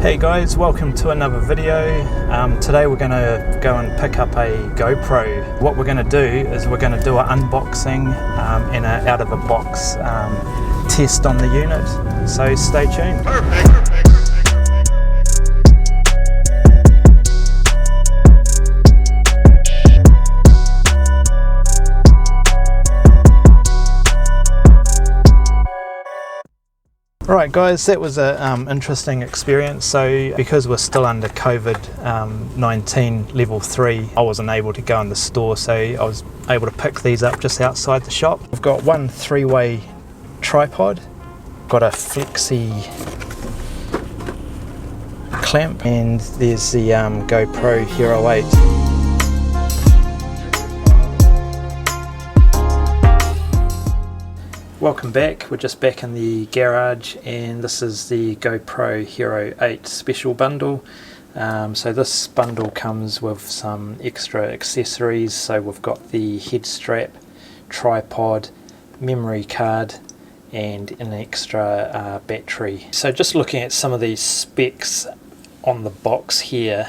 Hey guys, welcome to another video. Today we're going to go and pick up a GoPro. What we're going to do is we're going to do an unboxing and an out of a box test on the unit, so stay tuned. Right guys, that was an interesting experience. So because we're still under COVID-19 level 3, I wasn't able to go in the store, so I was able to pick these up just outside the shop. We've got one 3-way tripod, got a flexi clamp, and there's the GoPro Hero8. Welcome back. We're just back in the garage, and this is the GoPro Hero8 special bundle. So this bundle comes with some extra accessories. So we've got the head strap, tripod, memory card, and an extra battery. So just looking at some of these specs on the box here,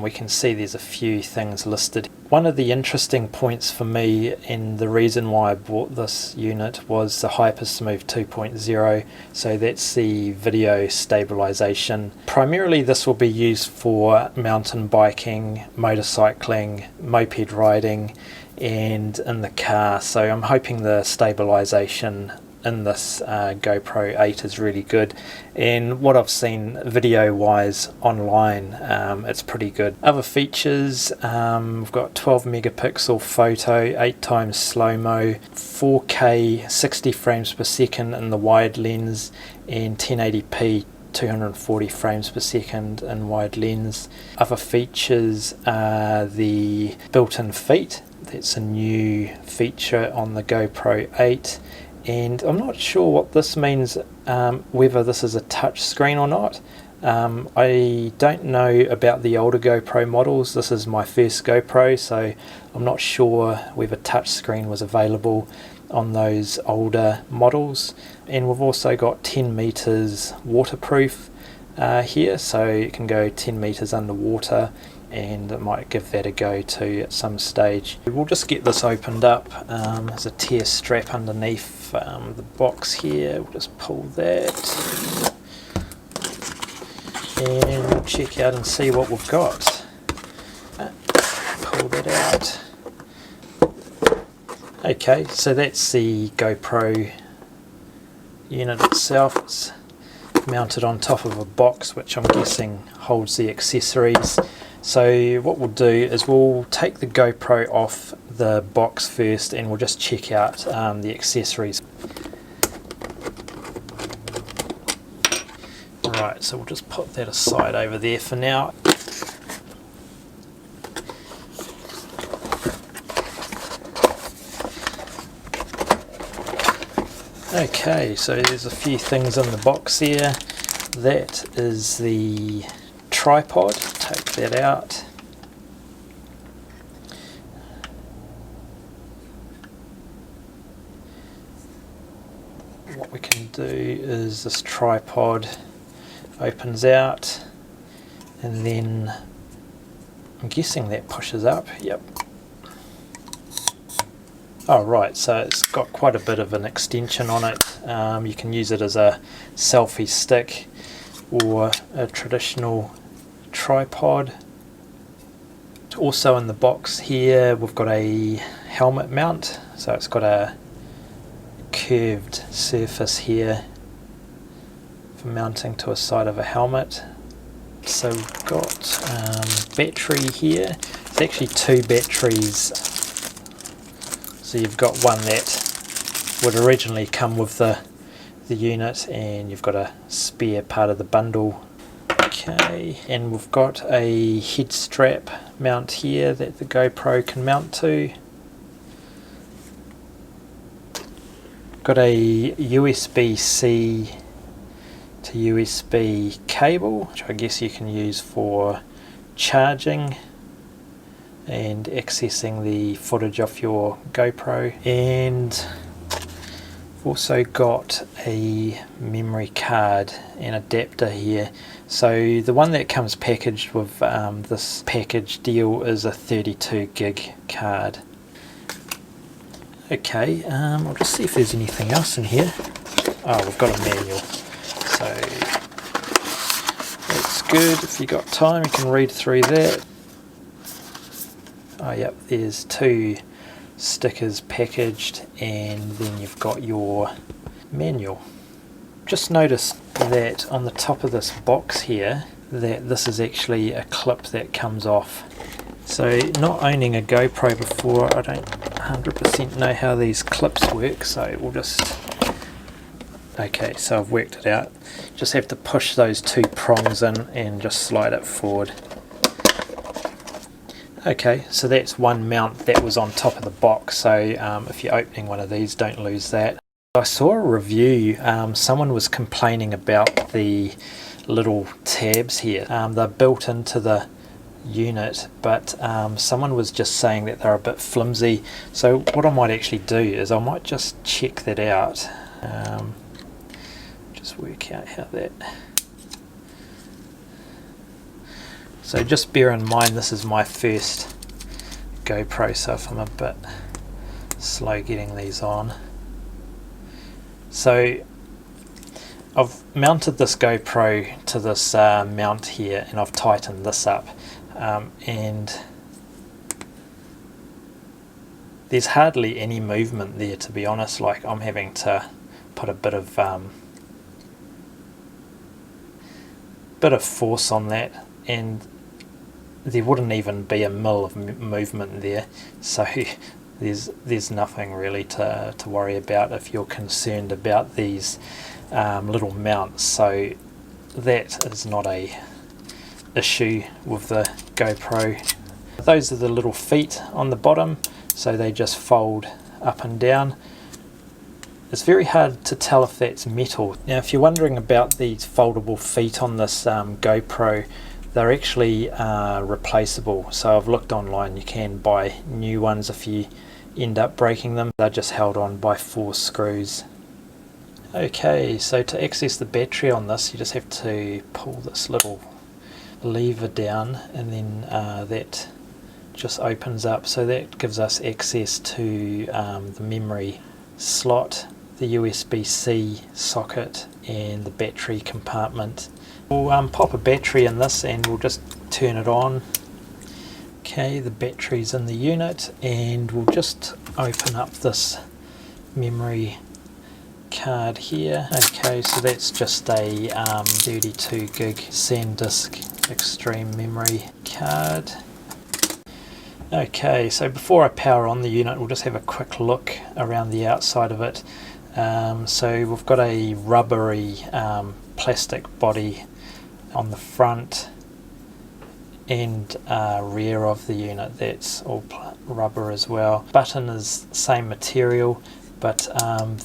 we can see there's a few things listed. One of the interesting points for me, and the reason why I bought this unit, was the HyperSmooth 2.0. So that's the video stabilization. Primarily this will be used for mountain biking, motorcycling, moped riding, and in the car. So I'm hoping the stabilization in this GoPro 8 is really good, and what I've seen video wise online, it's pretty good. Other features, we've got 12 megapixel photo, 8x slow-mo, 4K 60 frames per second in the wide lens, and 1080p 240 frames per second in wide lens. Other features are the built-in feet. That's a new feature on the GoPro 8. And I'm not sure what this means, whether this is a touch screen or not. I don't know about the older GoPro models. This is my first GoPro, so I'm not sure whether touch screen was available on those older models. And we've also got 10 meters waterproof here, so it can go 10 meters underwater, and it might give that a go too at some stage. We'll just get this opened up. There's a tear strap underneath the box here. We'll just pull that and we'll check out and see what we've got. Pull that out. Okay, so that's the GoPro unit itself. It's mounted on top of a box, which I'm guessing holds the accessories. So what we'll do is we'll take the GoPro off the box first, and we'll just check out the accessories. Right, so we'll just put that aside over there for now. Okay, so there's a few things in the box here. That is the tripod. Take that out. What we can do is this tripod opens out, and then I'm guessing that pushes up. Yep. Oh right, so it's got quite a bit of an extension on it. You can use it as a selfie stick or a traditional tripod. Also in the box here we've got a helmet mount, so it's got a curved surface here for mounting to a side of a helmet. So we've got battery here. It's actually 2 batteries. So you've got one that would originally come with the unit, and you've got a spare part of the bundle. Okay, and we've got a head strap mount here that the GoPro can mount to. Got a USB-C to USB cable, which I guess you can use for charging and accessing the footage off your GoPro. And I've also got a memory card and adapter here. So the one that comes packaged with this package deal is a 32 gig card. Okay, I'll just see if there's anything else in here. Oh, we've got a manual, so that's good. If you got time, you can read through that. Oh yep, there's 2 stickers packaged, and then you've got your manual. Just noticed that on the top of this box here, that this is actually a clip that comes off. So not owning a GoPro before, I don't 100% know how these clips work, so we'll just... Okay, so I've worked it out. Just have to push those 2 prongs in and just slide it forward. Okay, so that's one mount that was on top of the box, so if you're opening one of these, don't lose that. I saw a review, someone was complaining about the little tabs here. They're built into the unit, but someone was just saying that they're a bit flimsy. So what I might actually do is I might just check that out. Just work out how that... So just bear in mind this is my first GoPro, so if I'm a bit slow getting these on. So I've mounted this GoPro to this mount here, and I've tightened this up, and there's hardly any movement there, to be honest. Like, I'm having to put a bit of force on that, and there wouldn't even be a mil of movement there, so there's nothing really to worry about if you're concerned about these little mounts. So that is not a issue with the GoPro. Those are the little feet on the bottom, so they just fold up and down. It's very hard to tell if that's metal. Now, if you're wondering about these foldable feet on this GoPro, they're actually replaceable. So I've looked online, you can buy new ones if you end up breaking them. They're just held on by 4 screws. Okay, so to access the battery on this, you just have to pull this little lever down, and then that just opens up. So that gives us access to the memory slot, the USB-C socket, and the battery compartment. We'll pop a battery in this and we'll just turn it on. Okay, the battery's in the unit, and we'll just open up this memory card here. Okay, so that's just a 32 gig SanDisk Extreme memory card. Okay, so before I power on the unit, we'll just have a quick look around the outside of it. So we've got a rubbery plastic body on the front and rear of the unit. That's all rubber as well. Button is same material, but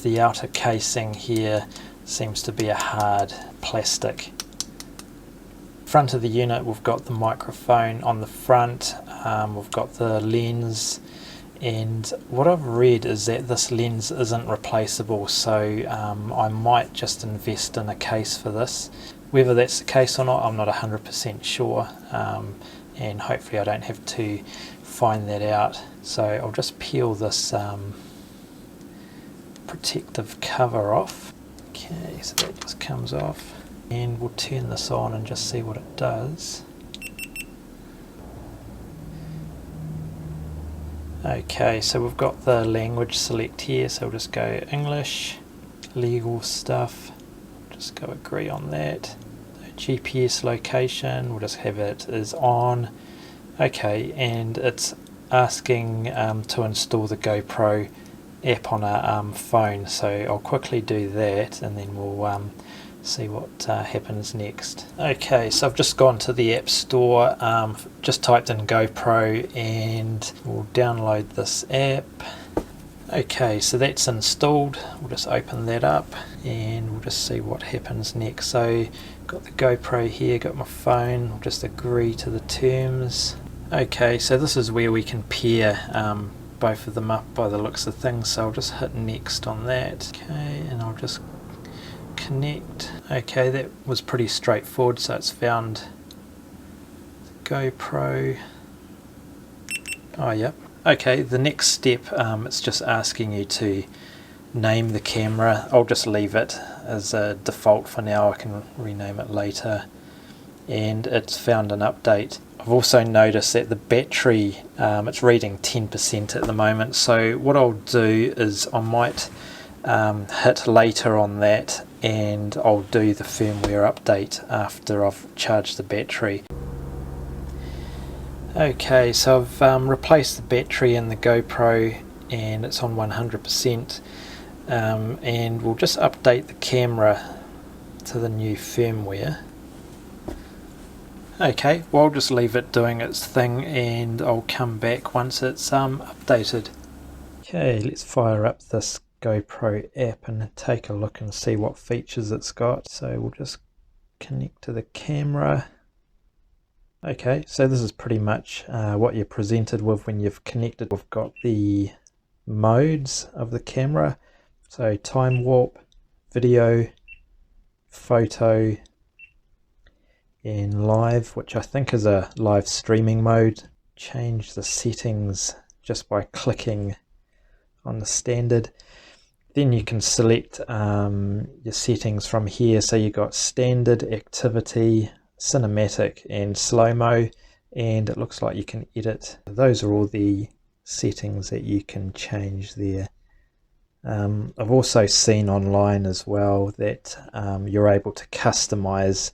the outer casing here seems to be a hard plastic. Front of the unit, we've got the microphone on the front, we've got the lens, and what I've read is that this lens isn't replaceable, so I might just invest in a case for this. Whether that's the case or not, I'm not 100% sure, and hopefully I don't have to find that out. So I'll just peel this protective cover off. Okay, so that just comes off, and we'll turn this on and just see what it does. Okay, so we've got the language select here, so we'll just go English, legal stuff, just go agree on that. The GPS location, we'll just have it as on. Okay, and it's asking to install the GoPro app on a phone, so I'll quickly do that and then we'll see what happens next. Okay, so I've just gone to the App Store, just typed in GoPro, and we'll download this app. Okay, so that's installed. We'll just open that up and we'll just see what happens next. So got the GoPro here, got my phone, we'll just agree to the terms. Okay, so this is where we can pair both of them up by the looks of things, so I'll just hit next on that. Okay, and I'll just connect. Okay, that was pretty straightforward, so it's found the GoPro. Oh yep. Okay, the next step, it's just asking you to name the camera. I'll just leave it as a default for now, I can rename it later. And it's found an update. I've also noticed that the battery, it's reading 10% at the moment, so what I'll do is I might hit later on that, and I'll do the firmware update after I've charged the battery. Okay, so I've replaced the battery in the GoPro and it's on 100%, and we'll just update the camera to the new firmware. Okay, well I'll just leave it doing its thing and I'll come back once it's updated. Okay, let's fire up this GoPro app and take a look and see what features it's got. So we'll just connect to the camera. Okay, so this is pretty much what you're presented with when you've connected. We've got the modes of the camera, so time warp, video, photo, and live, which I think is a live streaming mode. Change the settings just by clicking on the standard. Then you can select your settings from here. So you got standard, activity, cinematic and slow-mo, and it looks like you can edit. Those are all the settings that you can change there. I've also seen online as well that you're able to customize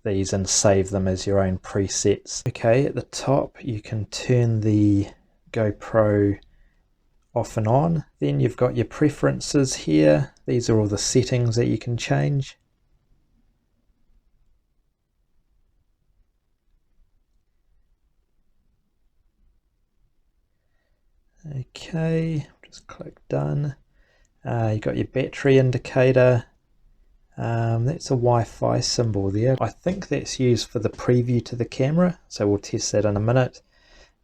these and save them as your own presets. Okay, at the top you can turn the GoPro off and on. Then you've got your preferences here. These are all the settings that you can change. Okay, just click done. You've got your battery indicator. That's a Wi-Fi symbol there. I think that's used for the preview to the camera, so we'll test that in a minute.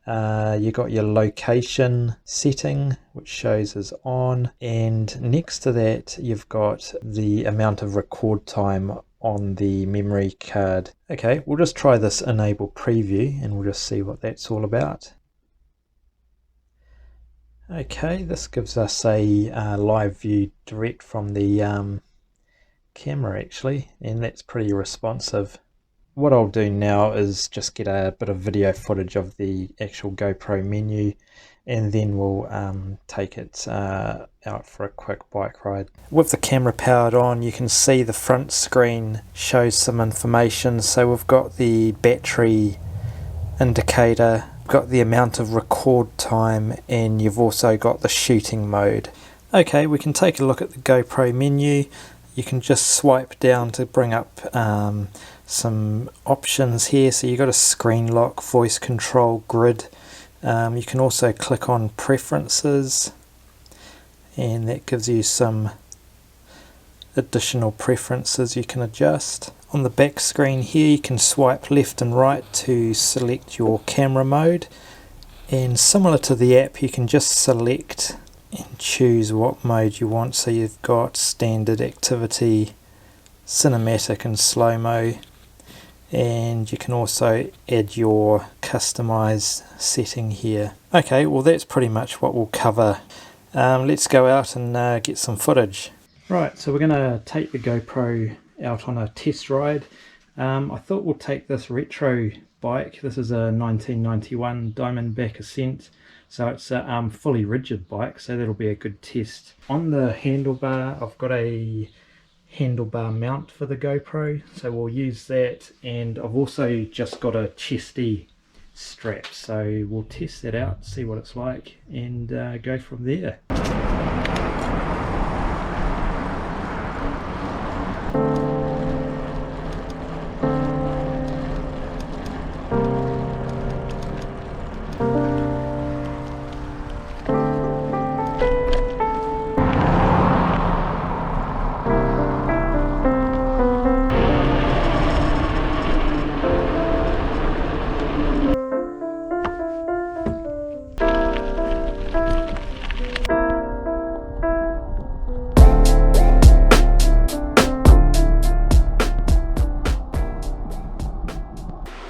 You got your location setting, which shows as on, and next to that you've got the amount of record time on the memory card. Okay, we'll just try this enable preview and we'll just see what that's all about. Okay, this gives us a live view direct from the camera actually, and that's pretty responsive. What I'll do now is just get a bit of video footage of the actual GoPro menu, and then we'll take it out for a quick bike ride. With the camera powered on, you can see the front screen shows some information. So we've got the battery indicator, got the amount of record time, and you've also got the shooting mode. Okay, we can take a look at the GoPro menu. You can just swipe down to bring up some options here. So you've got a screen lock, voice control, grid. You can also click on preferences, and that gives you some additional preferences you can adjust. On the back screen here you can swipe left and right to select your camera mode, and similar to the app you can just select and choose what mode you want. So you've got standard, activity, cinematic and slow-mo, and you can also add your customized setting here. Okay, well that's pretty much what we'll cover. Let's go out and get some footage. Right, so we're going to take the GoPro out on a test ride. I thought we'll take this retro bike. This is a 1991 Diamondback Ascent, so it's a fully rigid bike, so that'll be a good test. On the handlebar I've got a handlebar mount for the GoPro, so we'll use that, and I've also just got a chesty strap, so we'll test that out, see what it's like, and go from there.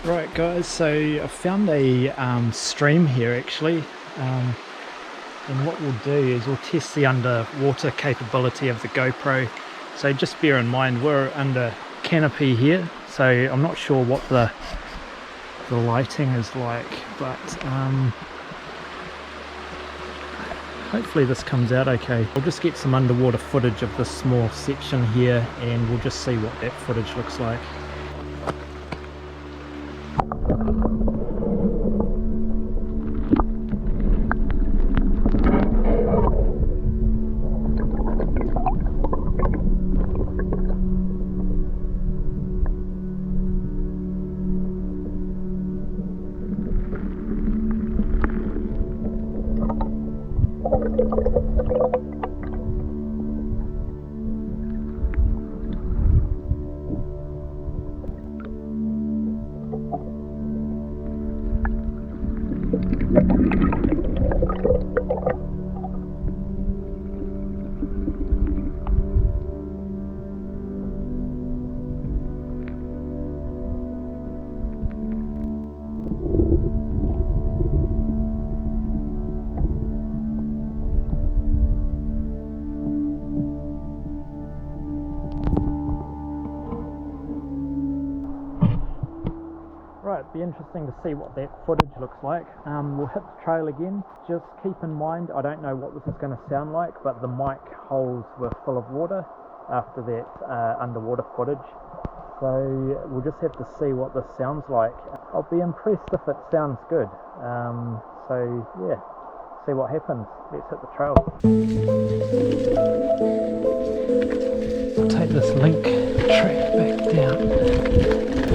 Right guys, so I found a stream here actually, and what we'll do is we'll test the underwater capability of the GoPro. So just bear in mind we're under canopy here, so I'm not sure what the lighting is like, but hopefully this comes out okay. We'll just get some underwater footage of this small section here and we'll just see what that footage looks like. Right, it'd be interesting to see what that footage looks like. We'll hit the trail again. Just keep in mind, I don't know what this is going to sound like, but the mic holes were full of water after that underwater footage. So we'll just have to see what this sounds like. I'll be impressed if it sounds good. So yeah, see what happens. Let's hit the trail. I'll take this link track back down.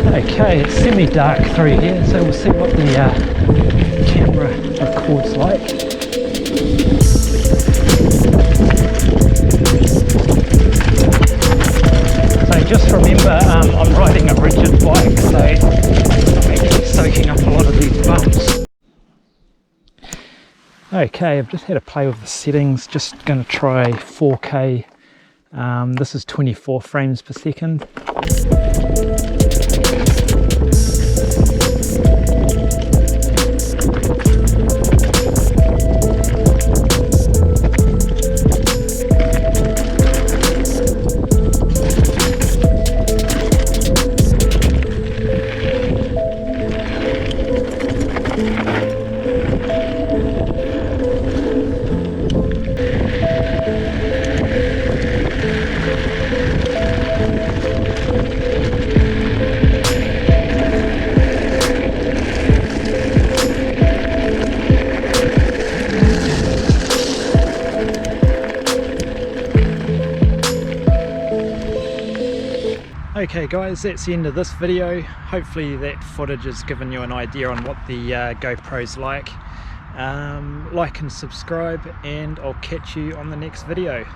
Okay, it's semi-dark through here, so we'll see what the camera records like. So just remember, I'm riding a rigid bike, so I'm actually soaking up a lot of these bumps. Okay, I've just had a play with the settings, just going to try 4K. This is 24 frames per second. Okay guys, that's the end of this video. Hopefully that footage has given you an idea on what the GoPro's like. Like and subscribe, and I'll catch you on the next video.